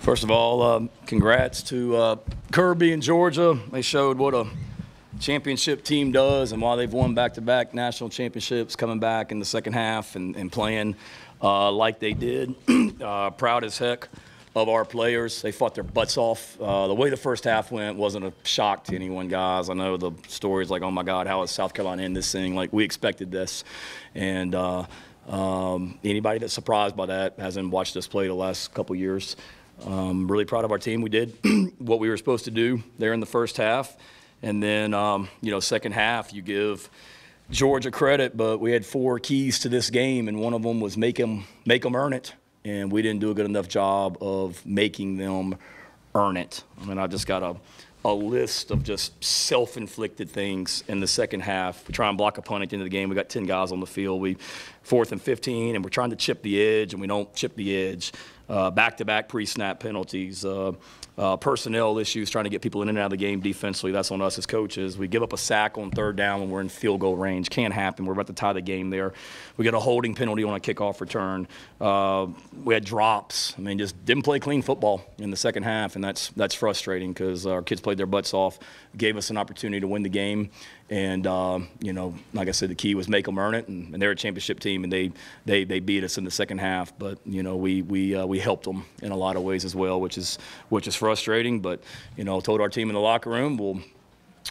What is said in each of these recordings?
First of all, congrats to Kirby and Georgia. They showed what a championship team does and why they've won back-to-back national championships, coming back in the second half and playing like they did. Proud as heck of our players. They fought their butts off. The way the first half went wasn't a shock to anyone, guys. I know the stories like, oh, my God, how is South Carolina in this thing? Like, we expected this. And anybody that's surprised by that hasn't watched us play the last couple years. Really proud of our team. We did what we were supposed to do there in the first half. And then, second half, you give Georgia credit, but we had 4 keys to this game, and one of them was make them earn it. And we didn't do a good enough job of making them earn it. I mean, I just got a list of just self-inflicted things in the second half. We try and block a punt at the end of the game. We got 10 guys on the field. We 4th and 15, and we're trying to chip the edge, and we don't chip the edge. Back-to-back pre-snap penalties, personnel issues, trying to get people in and out of the game defensively. That's on us as coaches. We give up a sack on 3rd down when we're in field goal range. Can't happen. We're about to tie the game there. We get a holding penalty on a kickoff return. We had drops. I mean, just didn't play clean football in the second half, and that's frustrating because our kids played their butts off, gave us an opportunity to win the game. And, like I said, the key was make them earn it, and they're a championship team, and they beat us in the second half. But, we helped them in a lot of ways as well, which is frustrating. But, told our team in the locker room, we're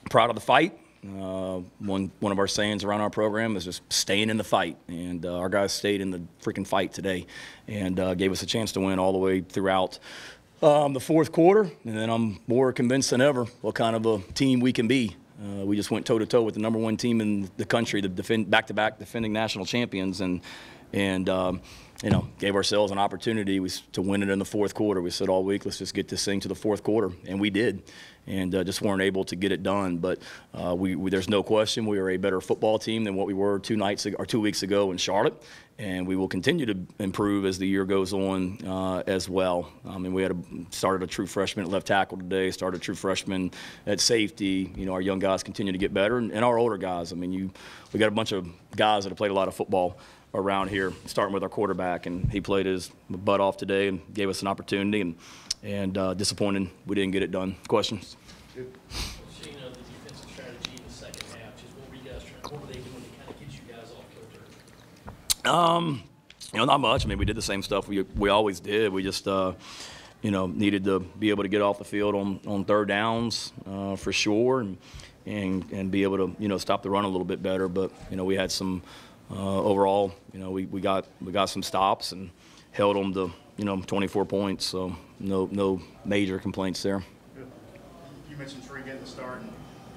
proud of the fight. One of our sayings around our program is just staying in the fight. And our guys stayed in the freaking fight today and gave us a chance to win all the way throughout the fourth quarter. And then I'm more convinced than ever what kind of a team we can be. We just went toe-to-toe with the #1 team in the country, the back-to-back defending national champions, and gave ourselves an opportunity to win it in the fourth quarter. We said all week, let's just get this thing to the fourth quarter, and we did, and just weren't able to get it done. But there's no question we are a better football team than what we were 2 weeks ago in Charlotte, and we will continue to improve as the year goes on as well. I mean, we started a true freshman at left tackle today, started a true freshman at safety. Our young guys continue to get better, and our older guys. I mean, we got a bunch of guys that have played a lot of football around here, starting with our quarterback, and he played his butt off today and gave us an opportunity, and disappointed we didn't get it done. Questions? The defensive strategy in the second half, just what were they doing to kind of get you guys off kilter? Not much. I mean, we did the same stuff we always did. We just, needed to be able to get off the field on 3rd downs for sure, and be able to, stop the run a little bit better. But, we had some overall, we got some stops and held them to, 24 points. So no major complaints there. You mentioned Tree getting the start, and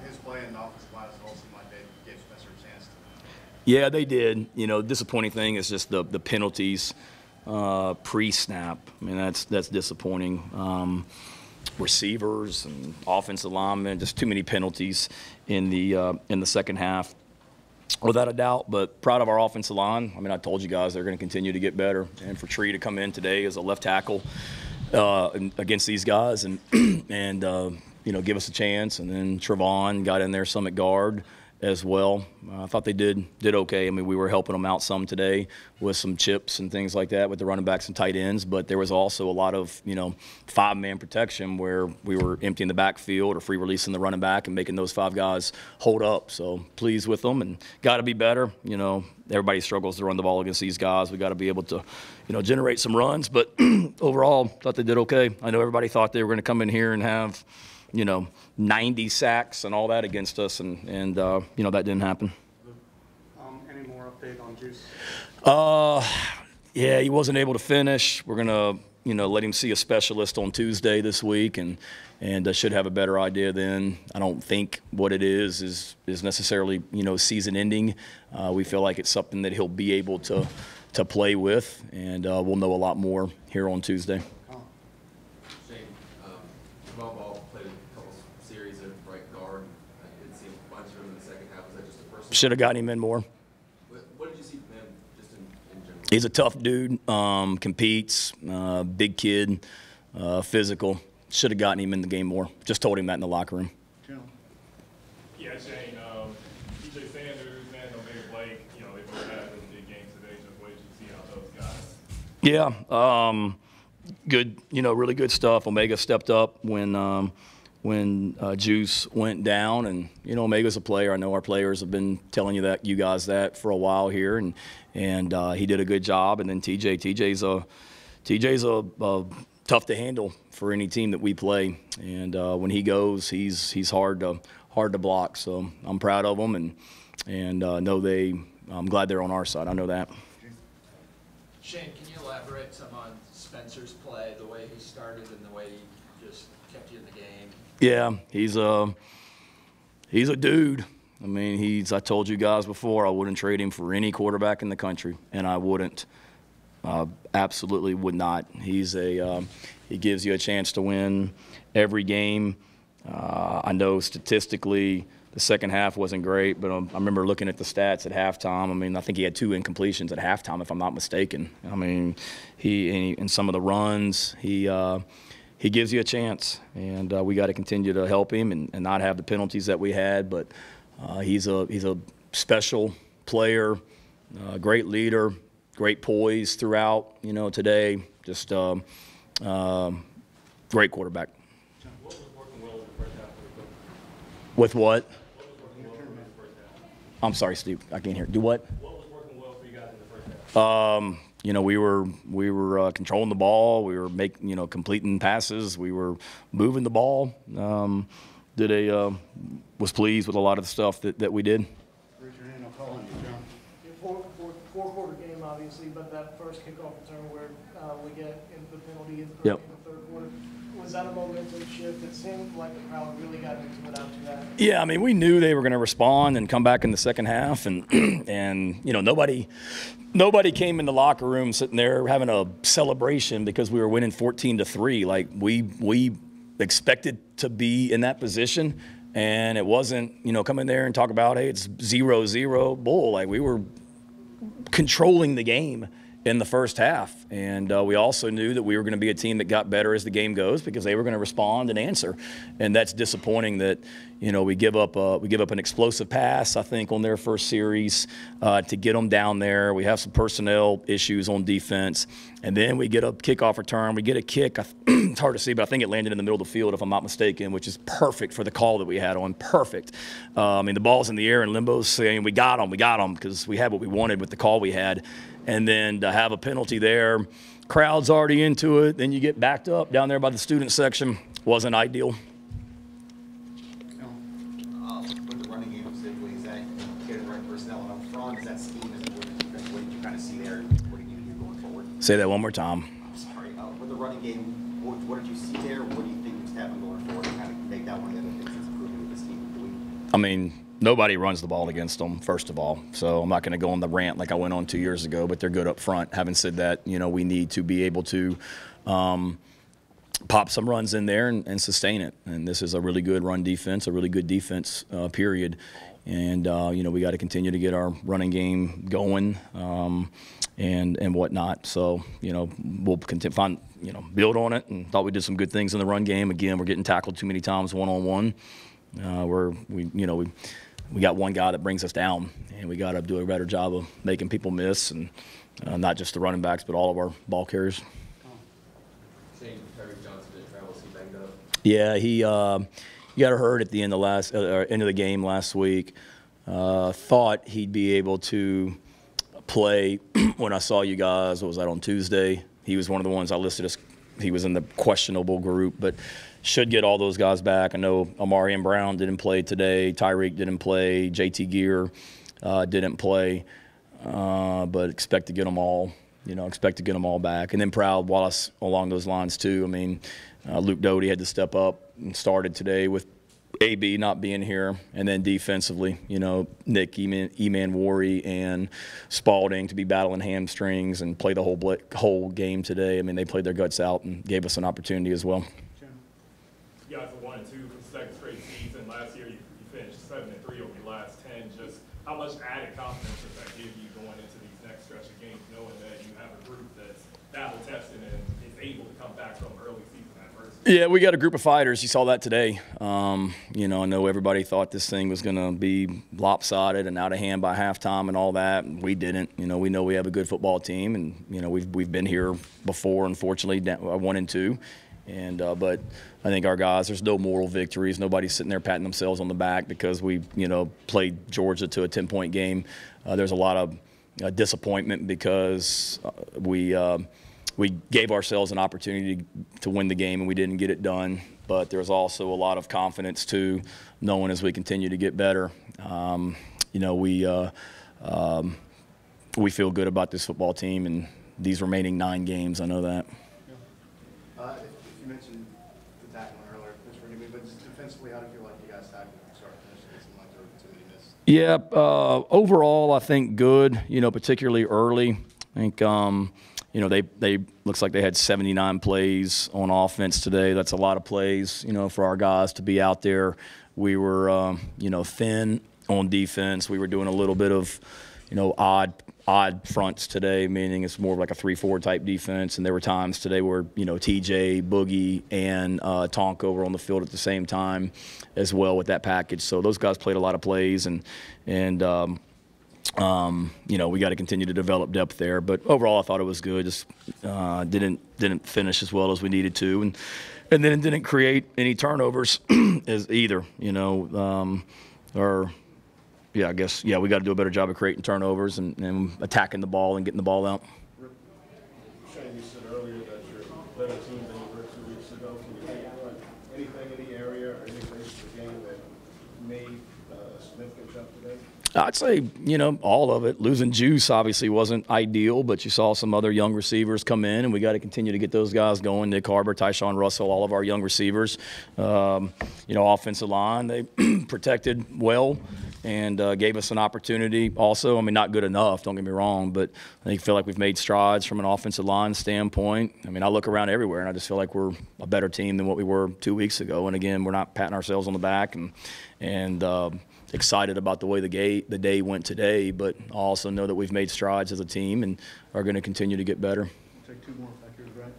his play in the offensive line also seemed like they gave Spencer a chance. Yeah, they did. Disappointing thing is just the penalties pre-snap. I mean, that's disappointing. Receivers and offensive linemen, just too many penalties in the second half, without a doubt. But proud of our offensive line. I mean, I told you guys they're going to continue to get better, and for Tree to come in today as a left tackle against these guys and give us a chance. And then Trevon got in there some at guard as well. I thought they did okay. I mean, we were helping them out some today with some chips and things like that with the running backs and tight ends, but there was also a lot of, 5-man protection where we were emptying the backfield or free releasing the running back and making those 5 guys hold up. So pleased with them, and got to be better. Everybody struggles to run the ball against these guys. We got to be able to, generate some runs, but overall, thought they did okay. I know everybody thought they were going to come in here and have 90 sacks and all that against us, and that didn't happen. Any more update on Juice? Yeah, he wasn't able to finish. We're gonna, let him see a specialist on Tuesday this week, and should have a better idea then. I don't think what it is necessarily, season ending. We feel like it's something that he'll be able to play with, and we'll know a lot more here on Tuesday. Should have gotten him in more. What did you see from him just in general? He's a tough dude, competes, big kid, physical. Should have gotten him in the game more. Just told him that in the locker room. Yeah, Shane, DJ Sanders and Omega Blake, they both had a big game today. Just wait to see how those guys. Yeah, good, really good stuff. Omega stepped up when Juice went down, and Omega's a player. I know our players have been telling you guys that for a while here, and he did a good job. And then TJ's a tough to handle for any team that we play, and when he goes, he's hard to block. So I'm proud of them, and I'm glad they're on our side. I know that. Shane, can you elaborate some on Spencer's play, the way he started and the way he just kept you in the game? Yeah, he's a dude. I mean, I told you guys before, I wouldn't trade him for any quarterback in the country, and I wouldn't. Absolutely would not. He gives you a chance to win every game. I know statistically the second half wasn't great, but I remember looking at the stats at halftime. I mean, I think he had 2 incompletions at halftime, if I'm not mistaken. I mean, in some of the runs, he gives you a chance, and we got to continue to help him and not have the penalties that we had. But he's a special player, great leader, great poise throughout. Today, just great quarterback. What was working well in the first half of the game? With what? What was working well in the first half? I'm sorry, Steve. I can't hear. Do what? What was working well for you guys in the first half? We were controlling the ball. We were completing passes. We were moving the ball. Was pleased with a lot of the stuff that we did. Raise your hand, I'll call on you, John. Four-quarter game, obviously, but that first kickoff return where we get into the penalty in Yep. the third quarter, was that a momentum shift? It seemed like the crowd really got into it after that. Yeah, I mean, we knew they were going to respond and come back in the second half, and nobody came in the locker room sitting there having a celebration because we were winning 14-3. Like we expected to be in that position, and it wasn't come in there and talk about, hey, it's 0-0 bull. Like we were controlling the game in the first half, and we also knew that we were going to be a team that got better as the game goes because they were going to respond and answer. And that's disappointing that we give up an explosive pass, I think, on their first series to get them down there. We have some personnel issues on defense, and then we get a kickoff return. We get a kick. It's hard to see, but I think it landed in the middle of the field, if I'm not mistaken, which is perfect for the call that we had on. Perfect. I mean, the ball's in the air and Limbo's saying, we got them, because we had what we wanted with the call we had. And then to have a penalty there, crowd's already into it, then you get backed up down there by the student section. Wasn't ideal. With the running game specifically, is that getting the right personnel up front? Is that scheme? What did you kind of see there? What do you need to do going forward? Say that one more time. I'm sorry. With the running game, what did you see there? What do you think needs to happen going forward to kind of make that one of the other things that's improving with this team? I mean, nobody runs the ball against them, first of all. So I'm not going to go on the rant like I went on 2 years ago, but they're good up front. Having said that, we need to be able to pop some runs in there and sustain it. And this is a really good run defense, a really good defense, period. And, we got to continue to get our running game going and whatnot. So, we'll build on it, and thought we did some good things in the run game. Again, we're getting tackled too many times one-on-one. We got one guy that brings us down, and we got to do a better job of making people miss, and not just the running backs, but all of our ball carriers. Shane, Terry Johnson didn't travel, is he banged up? Yeah, he got hurt at the end of the game last week. Thought he'd be able to play when I saw you guys. What was that, on Tuesday? He was one of the ones I listed as he was in the questionable group, but should get all those guys back. I know Amari and Brown didn't play today. Tyreek didn't play. JT Gear didn't play, but expect to get them all. Expect to get them all back. And then Proud Wallace along those lines too. I mean, Luke Doty had to step up and started today with AB not being here. And then defensively, Nick Eman-Wari and Spalding to be battling hamstrings and play the whole game today. I mean, they played their guts out and gave us an opportunity as well. You guys are 1-2 for the second straight season. Last year you finished 7-3 over your last 10. Just how much added confidence does that give you going into these next stretch of games, knowing that you have a group that's battle tested and is able to come back from early season adversity? Yeah, we got a group of fighters. You saw that today. You know, I know everybody thought this thing was going to be lopsided and out of hand by halftime and all that. We didn't. You know we have a good football team, and you know we've been here before. Unfortunately, 1 and 2, and but I think our guys. There's no moral victories. Nobody's sitting there patting themselves on the back because we played Georgia to a 10-point game. There's a lot of disappointment because we gave ourselves an opportunity to win the game, and we didn't get it done. But there's also a lot of confidence, too, knowing as we continue to get better. You know, we feel good about this football team and these remaining 9 games. I know that. If you mentioned the tackling earlier, but just defensively, how do you feel like you guys tackled from start to finish? It seemed like there were too many misses. Yeah, overall, I think good, you know, particularly early. I think, you know, they looks like they had 79 plays on offense today. That's a lot of plays, you know, for our guys to be out there. We were, you know, thin on defense. We were doing a little bit of, you know, odd fronts today, meaning it's more of like a 3-4 type defense. And there were times today where, you know, TJ, Boogie, and Tonka were on the field at the same time as well with that package. So those guys played a lot of plays, and you know, we got to continue to develop depth there. But overall, I thought it was good. Just didn't finish as well as we needed to, and then it didn't create any turnovers as either. You know, I guess we got to do a better job of creating turnovers and attacking the ball and getting the ball out. Shane, you said earlier that you're better team than you were 2 weeks ago. Can you think of anything in the area or anything in the game that made a significant jump today? I'd say, you know, all of it. Losing Juice obviously wasn't ideal, but you saw some other young receivers come in, and we got to continue to get those guys going. Nick Harbor, Tyshawn Russell, all of our young receivers. You know, offensive line, they protected well and gave us an opportunity also. I mean, not good enough, don't get me wrong, but I feel like we've made strides from an offensive line standpoint. I mean, I look around everywhere, and I just feel like we're a better team than what we were 2 weeks ago. And, again, we're not patting ourselves on the back and excited about the way the day went today, but I also know that we've made strides as a team and are going to continue to get better. We'll take 2 more factors, right?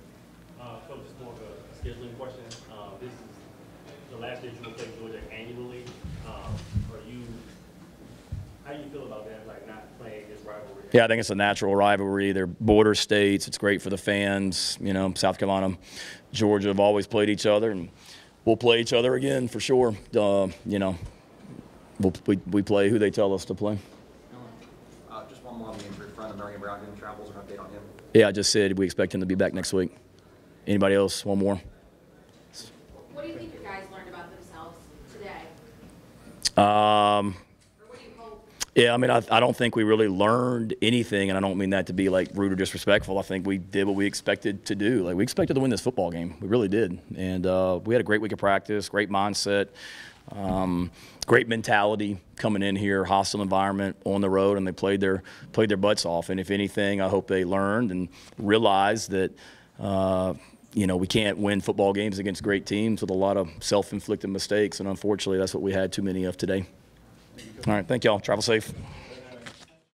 Coach, just more of a scheduling question. This is the last year you will play Georgia annually. How do you feel about that, like not playing this rivalry? Yeah, I think it's a natural rivalry. They're border states. It's great for the fans. You know, South Carolina, Georgia have always played each other, and we'll play each other again for sure. You know, we play who they tell us to play. Just one more on the injury front. Marion Brown travels, an update on him. Yeah, I just said we expect him to be back next week. Anybody else? One more. What do you think your guys learned about themselves today? Or what do you hope? Yeah, I mean, I don't think we really learned anything, and I don't mean that to be like rude or disrespectful. I think we did what we expected to do. Like, we expected to win this football game. We really did. And we had a great week of practice, great mindset, great mentality coming in here, hostile environment on the road, and they played their butts off. And if anything, I hope they learned and realized that you know, we can't win football games against great teams with a lot of self-inflicted mistakes, and unfortunately that's what we had too many of today. All right, thank y'all. Travel safe.